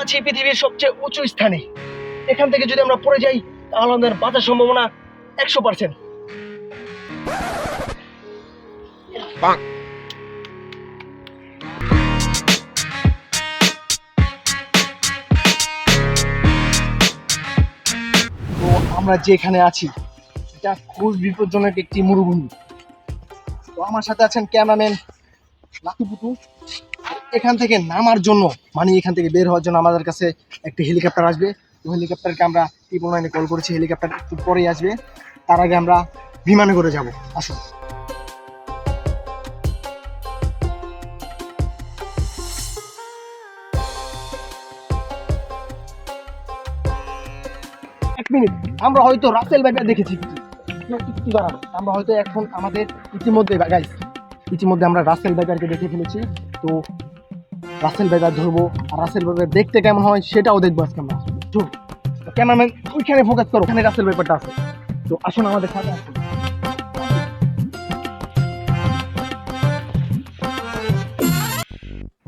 আছি পৃথিবীর সবচেয়ে উঁচু স্থানে। এখান থেকে যদি আমরা পড়ে যাই তাহলে আমাদের বাঁচার সম্ভাবনা 100%। তো আমরা যেখানে আছি এটা খুব বিপজ্জনক একটি মরুভূমি। তো আমার সাথে আছেন ক্যামেরাম্যান লাতুপুতু। এখান থেকে নামার জন্য মানে এখান থেকে বের হওয়ার জন্য আমাদের কাছে একটি হেলিকপ্টার আসবে। তো হেলিকপ্টারকে আমরা 999 কল করেছি, হেলিকপ্টার একটু পরেই আসবে। তার আগে আমরা বিমানে করে যাব। আসুন। এক মিনিট, আমরা হয়তো রাসেল ভাইপার দেখেছি। একটু দাঁড়ান, আমরা হয়তো এখন আমাদের ইতিমধ্যে আমরা রাসেল ভাইপারকে দেখে ফেলেছি। তো রাসেল ভাইপার ধরবো, আর রাসেল ভাইপার দেখতে কেমন হয় সেটাও দেখবো আজকে আমরা। ক্যামেরাম্যান ওইখানে ফোকাস করো, ওখানে রাসেল ভাইপারটা আছে। তো আসুন আমাদের সাথে আসুন।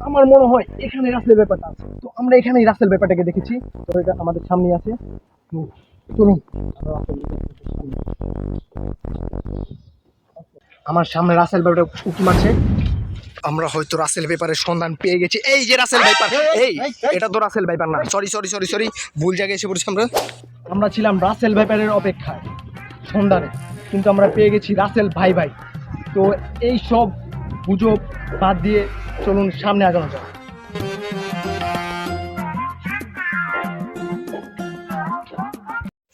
আমার মনে হয় এখানে রাসেল ব্যাপারটা আছে। তো আমরা এখানেই রাসেল ব্যাপারটাকে দেখেছি। তো এটা আমাদের সামনে আছে। চলুন, আমার সামনে রাসেল ব্যাপারটা উঁকি মারছে। আমরা হয়তো রাসেল পেপারের সন্ধান পেয়ে গেছি। এই যে রাসেল ভাইপার, এই এটা তো রাসেল ভাইপার না, সরি ভুল জায়গায় এসে পড়েছি। আমরা ছিলাম রাসেল ভাইপারের অপেক্ষায় সন্ধানে, কিন্তু আমরা পেয়ে গেছি রাসেল ভাই। তো এই সব গুজব বাদ দিয়ে চলুন সামনে আগানো যাক।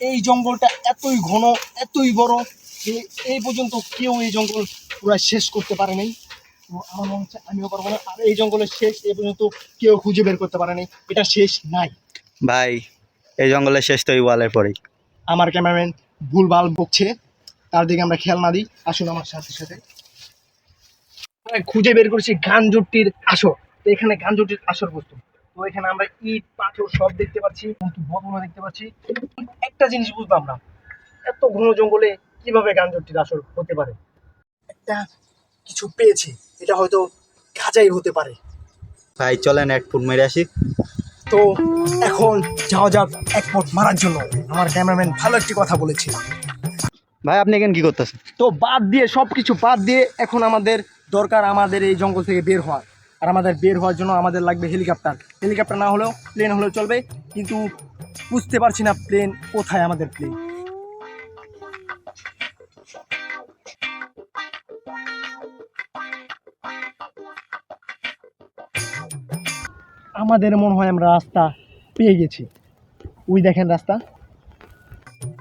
এই জঙ্গলটা এতই ঘন, এতই বড় যে এই পর্যন্ত কেউ এই জঙ্গল পুরো শেষ করতে পারে নাই। তো আমার মনে হচ্ছে আমিও পারবো না। আর এই জঙ্গলের শেষ এই পর্যন্ত কেউ খুঁজে বের করতে পারে নাই। এটা শেষ নাই ভাই, এই জঙ্গলের শেষ তো এই ওয়ালের পরেই। আমার ক্যামেরাম্যান ভুলভাল বকছে, তার দিকে আমরা খেয়াল না দিই। আসুন আমার সাথে সাথে। খুঁজে বের করেছি গাঞ্জুটির আসর। তো এখানে গাঞ্জুটির আসর বস্তু। তো এখানে আমরা ইট পাথর সব দেখতে পাচ্ছি, কিন্তু বদলা দেখতে পাচ্ছি। একটা জিনিস বুঝলাম না, এত ঘন জঙ্গলে কিভাবে গাঞ্জুটির আসর হতে পারে। একটা কিছু পেয়েছি, এটা হয়তো গাঁজাই হতে পারে। ভাই চলেন এক ফুট মেরে আসি। তো এখন যাওয়া যাক এক পথ মারার জন্য। আমার ক্যামেরাম্যান ভালো একটি কথা বলেছে। ভাই আপনি এখানে কি করতেছেন? তো বাদ দিয়ে সবকিছু বাদ দিয়ে এখন আমাদের দরকার আমাদের এই জঙ্গল থেকে বের হওয়ার। আর আমাদের বের হওয়ার জন্য আমাদের লাগবে হেলিকপ্টার না হলেও প্লেন হলেও চলবে, কিন্তু বুঝতে পারছি না প্লেন কোথায়। আমাদের প্লেন আমাদের মনে হয় আমরা রাস্তা পেয়ে গেছি। ওই দেখেন রাস্তা।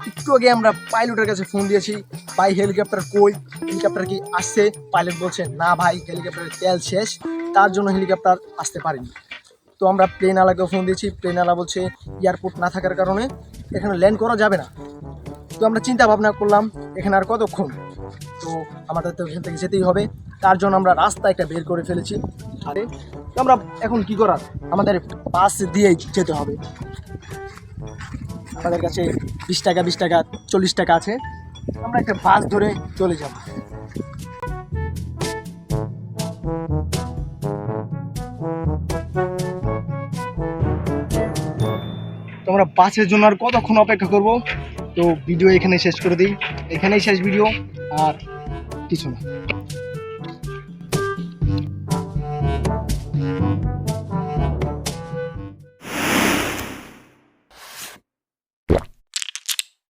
একটু আগে আমরা পাইলটের কাছে ফোন দিয়েছি, ভাই হেলিকপ্টার কই, হেলিকপ্টার কি আসছে? পাইলট বলছে না ভাই, হেলিকপ্টারের তেল শেষ, তার জন্য হেলিকপ্টার আসতে পারেনি। তো আমরা প্লেনওয়ালাকে ফোন দিয়েছি, প্লেনওয়ালা বলছে এয়ারপোর্ট না থাকার কারণে এখানে ল্যান্ড করা যাবে না। তো আমরা চিন্তা ভাবনা করলাম এখানে আর কতক্ষণ, তো আমাদের তো এখান থেকে যেতেই হবে। তার জন্য আমরা রাস্তা একটা বের করে ফেলেছি। আরে তো আমরা এখন কি করার, আমাদের বাস দিয়েই যেতে হবে। আমাদের কাছে 20 টাকা 40 টাকা আছে, আমরা একটা বাস ধরে চলে যাব। তো আমরা বাসের জন্য আর কতক্ষণ অপেক্ষা করব? তো ভিডিও এখানে শেষ করে দিই, এখানেই শেষ ভিডিও, আর কিছু না।